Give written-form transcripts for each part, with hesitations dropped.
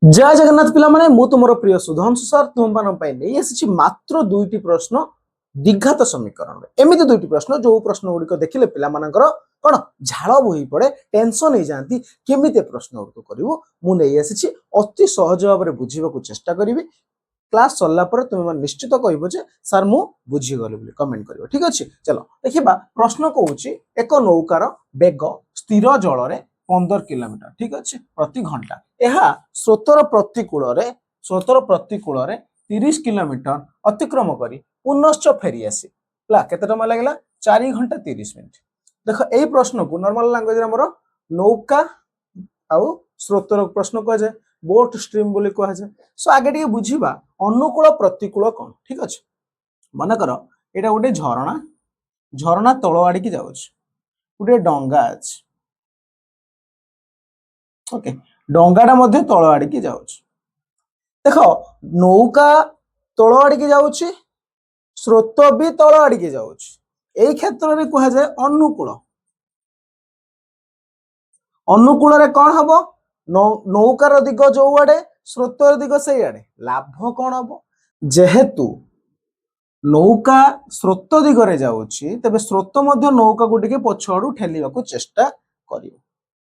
जय जगन्नाथ पिला माने मु तुमरो प्रिय सुधांशु सर तुम मान नहीं आसी मात्र दुईटी प्रश्न द्विघात समीकरण एमती दुईटी प्रश्न जो प्रश्न गुड़िक देखिले पिला मानकर कौन झाड़ बोही पड़े टेंशन हो जाती केमी प्रश्न गुड़िक करू मुझे आसी अति सहज भाव में बुझा चेष्टा करी क्लास सरला तुम मैंने निश्चित कह सर मु बुझीगली कमेंट कर ठीक अच्छे चलो देखा प्रश्न कहूँ एक नौकार बेग स्थिर जल 15 किलोमीटर ठीक अच्छे प्रति घंटा यह स्रोतर प्रतिकूल 30 किलोमीटर अतिक्रम करी पुनश्च फेरी आसी केते समय लगला 4 घंटा 30 मिनिट देख यही प्रश्न को नॉर्मल लैंग्वेज रे नौका आउ स्रोतर प्रश्न कह जाए बोट स्ट्रीम बोली कह जाए सो आगे टिके बुझिबा अनुकूल प्रतिकूल कौन ठीक अच्छे मन कर यहाँ गोटे झरणा तल आड़ की जाऊँ गोटे डंगा अच्छे ओके डंगाटा मध्य तल आड़ की जाऊँ देख नौका तल आड़ की जाऊँ स्रोत भी तल आड़ की जाऊँ यही क्षेत्र में कह जाए अनुकूल अनुकूल कौन हम नौकार दिग जो आड़े स्रोतर दिग से आड़े लाभ कौन हम जेहेतु नौका स्रोत दिगरे जाऊँगी तेरे स्रोत नौका को टिके पछआड़ू ठेलिबा चेष्टा कर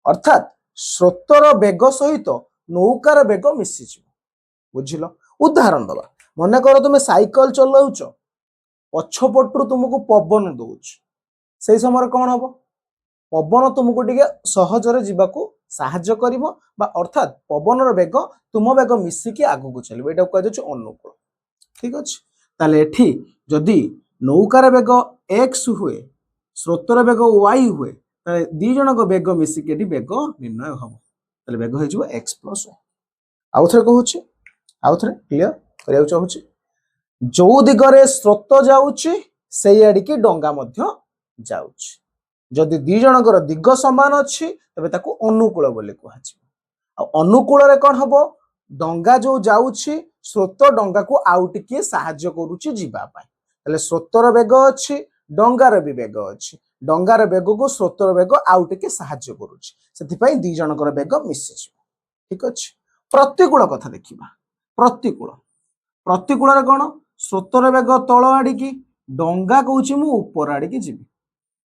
अर्थात स्रोतर बेग सहित नौकार बेग मिसी बुझिल उदाहरण दबा मन कर तुम साइकल चलाउच पछपटू तुमको पवन दौच से समय कौन हम पवन तुमको टिके सहजरे जीवाकू साहाय्य करिवो बा अर्थात पवनर बेग तुम बेग मिसिकी आगू चलो यहाँ कह अनुकूल ठीक अच्छे ताले एठी जदि नौकार बेग एक्स हुए स्रोतर बेग वाई हुए दी जन बेग मिसिक बेग निर्णय हम ताले बेग हो एक्स प्लस वाई आउ थे कहूँ आउ थे क्लियर करने चाहूँगी जो दिगरे स्रोत जाऊँगी से आड़िकी डंगा जाऊँगी जदि दी जनकर दिग सामान अच्छी तेरे ताकू अनुकूल बोली कह अनुकूल कौन हम डंगा जो जाऊँगी स्रोत डंगा को आउ टिके साहाय्य करुच्ची जीवाई स्रोतर बेग अच्छी डंगार भी बेग अच्छी डंगार बेग को स्रोतर बेग आउ टिके साहाय्य करुच्ची से दी जनकर बेग मिसी ठीक अच्छे प्रतिकूल कथा देखा प्रतिकूल प्रतिकूल कौन स्रोतर बेग तल आड़िकी डंगा कहूँ मु ऊपर आड़िकी जी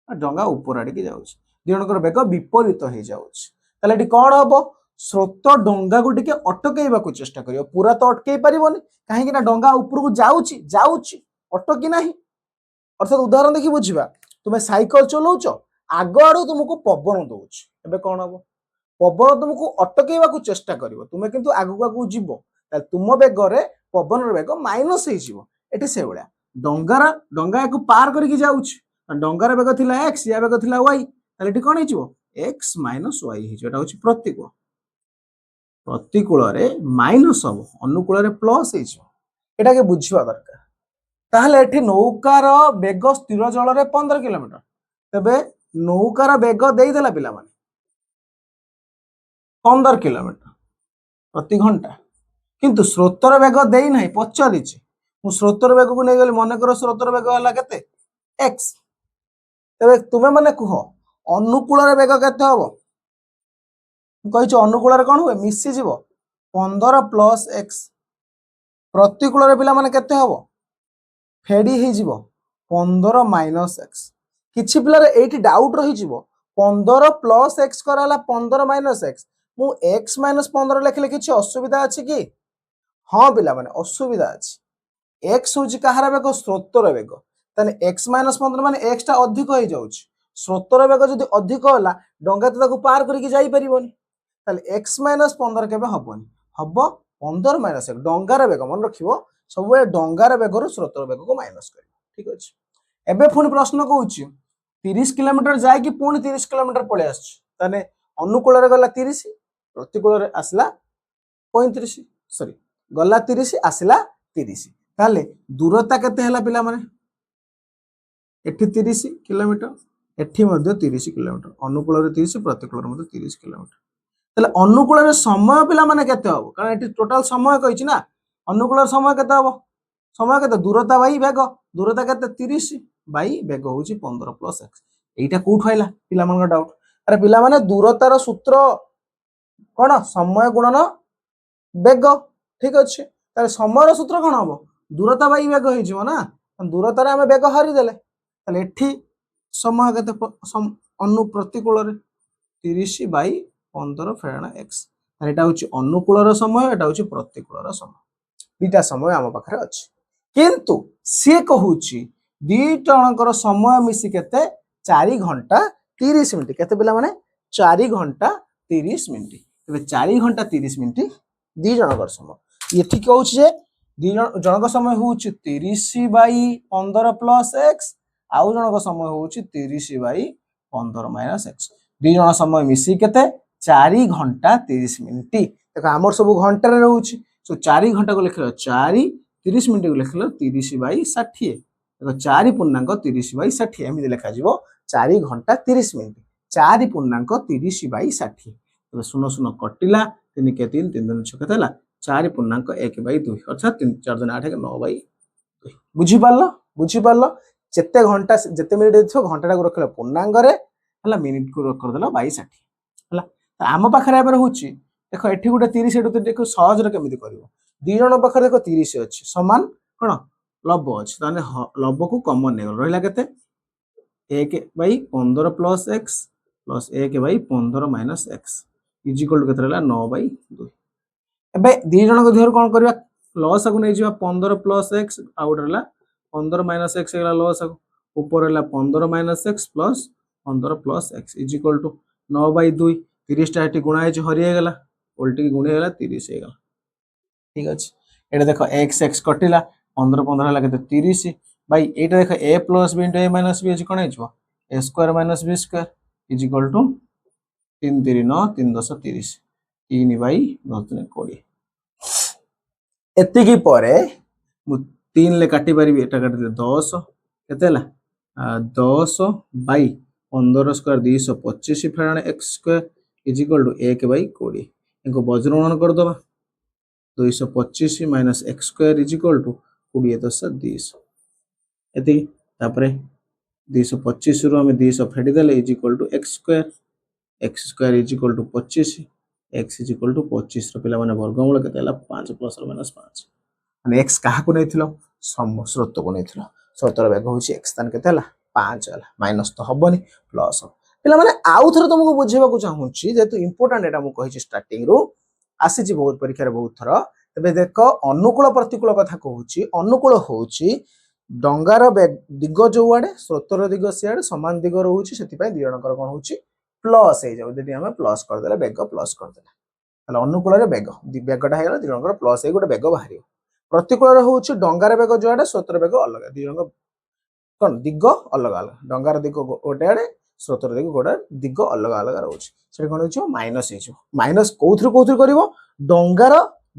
डंगा ऊपर आड़िकी जाऊँ दी जनकर बेग विपरीत हो जाऊँगी कौन हम स्रोत डंगा को टिके अटकईवा चेष्टा करियो पूरा तो अटकई पारिबनी कहीं डंगा ऊपर को जाऊँगी अटकी ना अर्थात उदाहरण देखी बुझा तुम्हें साइकल चलाउच आग आड़ू तुमको पवन दौच ए कौन हम पवन तुमको अटकईवा चेष्टा करिवो तुमे किंतु आगु आगु जीव तुम बेगर पवन बेग माइनस ये से भाया डंगा या पार करके जाऊँगी डंगार बेग थिला एक्स या बेग थिला वाई ताले कौन हो एक्स माइनस वाई हो प्रतिकूल प्रतिकूल माइनस हम अनुकूल प्लस होटा के बुझा दरकार ताहले एठी नौकार बेग स्थिर जल 15 किलोमीटर तेबे नौकार बेग देदेला पिला माने 15 किलोमीटर प्रति घंटा किंतु स्रोतर बेग देई नाही पचारि मु स्रोतर बेग को नहीं गली मन कर स्रोतर बेग है केते एक्स तेबे तुमे माने कह अनुकूल बेग केते हम कही अनुकूल कौन हुए मिसीज 15 प्लस एक्स प्रतिकूल पिला माने केते हम फेडी हो 15 माइनस एक्स किछि पिलार एठी डाउट रही 15 प्लस एक्स कराला 15 माइनस एक्स मु एक्स माइनस 15 लिखले किछि असुविधा अछि कि हाँ पिला माने असुविधा अछि एक्स होछि कहार बेग स्रोतर बेग ताने एक्स माइनस 15 माने एक्स टा अधिक हो जाउछि स्रोतर बेग जदि अधिक होला डंगा तो ताकू पार करके जाई परिबोनी ताले एक्स माइनस 15 केबे हबोनी हब 15 माइनस एक डंगार बेग मन रखिबो सब डंगार बेगर स्रोतर बेग को माइनस कर ठीक अच्छे एबे पुणी प्रश्न कहूँ 30 किलोमीटर जाए पुणी 30 किलोमीटर पलि आसने अनुकूल गला 30 प्रतिकूल आसला 35 सॉरी गला 30 आसला 30 ताले दूरता केते पिला माने एठी 30 किलोमीटर एठी मध्य 30 किलोमीटर अनुकूल 30 प्रतिकूल 30 किलोमीटर ताले अनुकूल समय पिला माने केते हो कारण एठी टोटल समय कहिछि ना अनुकूल समय केते हम समय केते दूरता बाई बेग दूरता केते 30 बाई बेग होछि 15 प्लस एक्स एटा कोठ आइला पिला मन डाउट अरे पिला माने दूरतार सूत्र कौन समय गुणन बेग ठीक अच्छे ताले समय सूत्र कौन हम दूरता बाई बेग हो ना दूरतार आम बेग हरिदेले ताले एठी समय के अनु प्रतिकूल 30/15 फेराना एक्स एटा हूँ अनुकूल समय एटा हूँ प्रतिकूल समय दीटा समय आम पाखे अच्छे किंतु सी कहूँ दी जनकर समय मिसी केते 4 घंटा 30 मिनिट केते पिला माने 4 घंटा 30 मिनिट तबे 4 घंटा 30 मिनिट दी जनकर समय ये ठीक कहूँ जे दी जनक समय हूँ 30/15 प्लस एक्स आउ जनक समय हूँ 30/15 माइनस एक्स दी जन समय मिसी केते 4 घंटा 30 मिनिट देखो आमर सब घंटा रोचे सो 4 घंटा को लिख 4 30 मिनिट को लिख 30/60 देखो 4 पूर्णांक 30/60 एमती लिखा 4 घंटा 30 मिनिट 4 पूर्णांक 30/60 तब 0 0 कटिला 3 के 3 3 दिन 6 केते 4 पूर्णांक 1/2 अर्थात 3 4 दिन 8 9/2 बुझी पारल जेते घंटा जेते मिनिट देखो घंटा को रखले पूर्णांक रे हला मिनिट को कर देला 22/60 हला आम पाखरे एबर होची देखो एठी गुटे 30 एटु देखो सहज रे केमिति करिवो दी जण पाखरे देखो 30 अछि समान कोन लब अछि ताने लब को कॉमन ने रहिला केते 1/15 plus x plus 1/15 minus x is equal to केते रहला 9/2 एबे दी जण को देहर कोन करबा लॉस को नै जिवा 15 प्लस x आउट रहला 15 माइनस x गेला लॉस ऊपर रहला 15 minus x plus 15 plus x is equal to 9/2 30 टा एटी गुणा है हरि गला उल्टी गुणे गला 30 हे गला ठीक अछि एटा देखो x x कटिला 15 15 हला केते 30 भाई एटा देखो a plus b * a minus b कोन है जबो a square minus b square is equal to 3 3 9 3 10 30 3/10 20 एतिकी परे मु 3 ले काटी परिबी एटा काटी दे 10 केते हला 10/15 स्क्वायर 225 फेरान x square is equal to 1/20 इनको वज्रगणन कर दबा 225 minus x square is equal to 20 10 200 एति तापरे 225 रु हम 200 फेडी देले is equal to x square is equal to 25 x is equal to 25 रो पिला माने वर्गमूल केते हला 5 प्लस और माइनस 5 माने x काहा को नैथिलो स्रोत को नैथिलो स्रोतर वेग होची x तान केते हला 5 हला माइनस तो हबनी प्लस पिला माने आउ थरो तुमको बुझेबा को चाहूची जेतु इंपोर्टेंट एटा मु कहिची स्टार्टिंग रो आसीची बहुत परीक्षा रे बहुत थरो तबे देखो अनुकूल प्रतिकूल कथा कहूची अनुकूल होची डंगार दिग जो आड़े स्रोतर दिग सियाड़े समान दिग रहूची सेति पय दिजणकर कोन होची प्लस हे जाउ जदि हम प्लस कर देला बेग प्लस कर देला तले अनुकूल रे बेगटा हेला दिजणकर प्लस हे गोटे बेग बाहरियो प्रतिकूल रे होची डंगार बेग जो आड़े स्रोतर बेग अलग दिजणक कोन दिग अलग अलग डंगार दिग गोटे आड़े स्रोतर दिग गोटे दिग अलग अलग रहूची से कोन होची माइनस हे माइनस कोथुर करिवो डंगार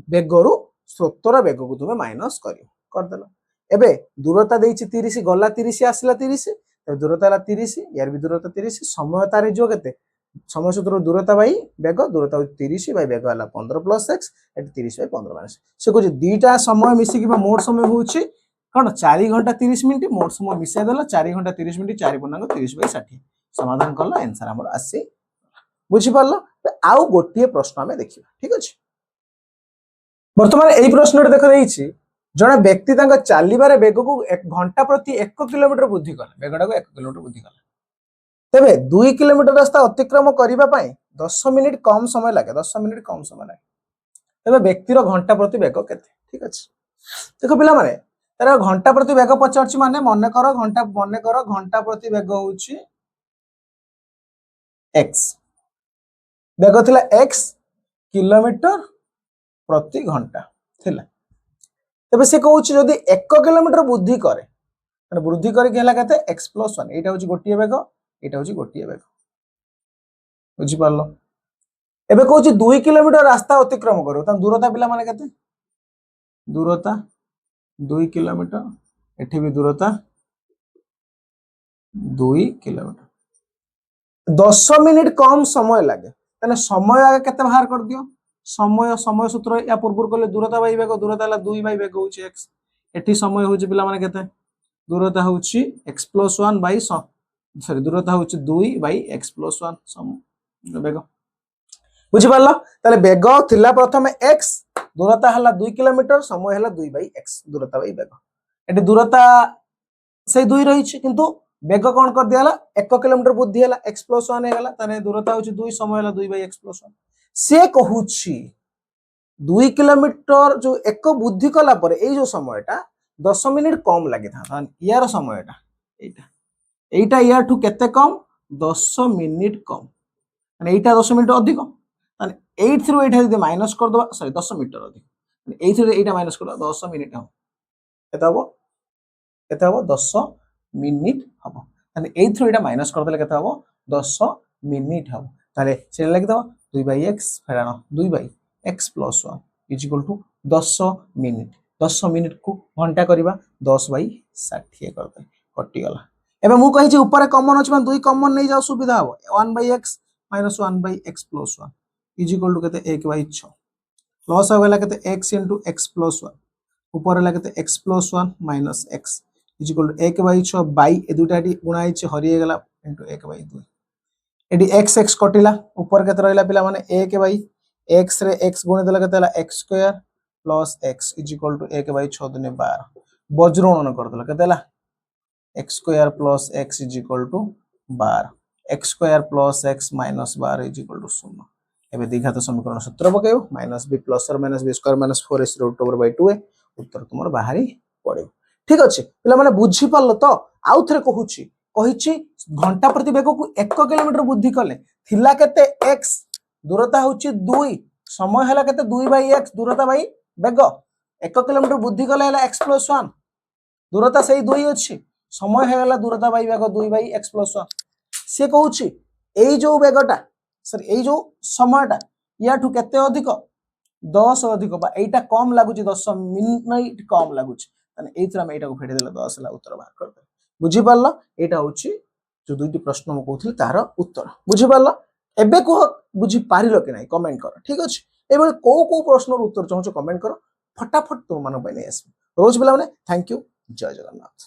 बेगरु स्रोतर बेग को तुमे माइनस करियो कर देला एबे दूरता देइछि 30 गला 30 आसला 30 तब दूरता हला 30 यार भी दूरता 30 समय तारे जो केते समय सूत्र दूरता बाई बेग दूरता 30 बाई बेग हला 15 प्लस x एट 30/15 माइनस से को दीटा समय मिसी कि मोर समय होछि कोन 4 घंटा 30 मिनिट मोर समय मिसे देला 4 घंटा 30 मिनिट 4 पूर्णांक 30/60 समाधान करला आंसर हमर आसी बुझी पारलो आउ गोटिए प्रश्न हमें देखिबा ठीक अछि वर्तमान एई प्रश्न रे देख देइछि जने व्यक्ति तांका चालिबारे बेग को 1 घंटा प्रति 1 किलोमीटर वृद्धि कला बेगडा को 1 किलोमीटर वृद्धि कला तबे 2 किलोमीटर रास्ता अतिक्रम करिबा पई 10 मिनिट कम समय लागे 10 मिनिट कम समय लागे तबे व्यक्तिर घंटा प्रति बेग केते ठीक अछि देखो पिला माने तार घंटा प्रति बेग पचारछि माने मने कर घंटा प्रति बेग होछि x बेग थिला x किलोमीटर प्रति घंटा थिला तबे से कहूछि जदि 1 किलोमीटर वृद्धि करे माने वृद्धि करे केला केते x + 1 एटा होछि गोटिए बेग एटा होछि गोटिए बेग बुझि पारलो एबे कहूछि 2 किलोमीटर रास्ता अतिक्रम करो त दूरता पिला माने केते दूरता 2 किलोमीटर एठी भी दूरता 2 किलोमीटर 10 मिनिट कम समय लागे तने समय आगे केते बाहर कर दियो समय सूत्र या पूर्व कले दूरता बाई बेग दूरता हला 2 बाई बेग होछि x एठी समय होछि पिला माने केते दूरता होछि x + 1 बाई सॉरी दूरता होछि 2 बाई x + 1 बेग बुझि पारलो ताले बेग थिला प्रथमे x दूरता हला 2 किलोमीटर समय हला 2/x दूरता बाई वेग एटी दूरता से 2 रही किंतु वेग कौन कर दिया 1 किलोमीटर बुद्धि है x + 1 हेगला ताने दूरता होची 2 समय हला 2/x + 1 से कहूची 2 किलोमीटर जो 1 बुद्धि कला पर ए जो समयटा 10 मिनिट कम लागि था यार समयटा एटा एटा यार ठू केते कम 10 मिनिट कम माने एटा 10 मिनिट अधिक माने 8 थ्रू एटा यदि माइनस कर दबा सॉरी 10 मीटर अधिक माने 8 थ्रू एटा माइनस कर 10 मिनिट हम केते हबो 10 मिनिट हबो ताने 8 थ्रू एटा माइनस कर देले केते हबो 10 मिनिट हबो ताले से लागि दबा 2/x फेरानो 2/x + 1 = 10 मिनिट 10 मिनिट को घंटा करबा 10/60 कर दे कटि गला एबे मु कहि जे ऊपर कॉमन अछि 2 कॉमन नै जाओ सुविधा हो 1/x - 1/x + 1 = केते 1/6 लॉस हो गेला केते x * x + 1 ऊपर हला केते x + 1 - x = 1/6 बाई ए दुटा डी गुणा हिच हरि गेला * 1/2 एडी x x कटिला ऊपर केते रहला पिला माने 1/x रे x गुणे देला केते हला x² + x = 1/6 * 12 वज्रोणन कर देला केते हला x² + x = 12 x² + x - 12 = 0 एबे द्विघात समीकरण सूत्र पकेयो -b + b² - 4s√/2 उत्तर तुमर बाहरी पड़े ठीक अछि पिला माने बुझी पालो तो आउ थरे कहूची कहिची घंटा प्रति वेग को 1 किलोमीटर बुद्धि कले थिला केते x दूरता होची 2 समय हला केते 2/x दूरता बाई वेग 1 किलोमीटर बुद्धि कले हला x + 1 दूरता सही 2 अछि समय हेगला दूरता बाई वेग 2/x + 1 से कहूची एई जो वेगटा सर एई जो समयटा याठू केते अधिक 10 अधिक बा एटा कम लागुची 10 मिनिट कम लागुची माने एइथरा हम एटा को फेडे देला 10 ला उत्तर बाहर कर दे बुझी पारला एटा होची जो दुईटी प्रश्न म कहउथि तार उत्तर बुझी पारला एबे को बुझी पारिलो कि नै कमेंट कर ठीक अछि एबे को प्रश्नर उत्तर चाहू कमेंट कर फटाफट तुम मन बने आस रोज बिला माने थैंक यू जय जगन्नाथ।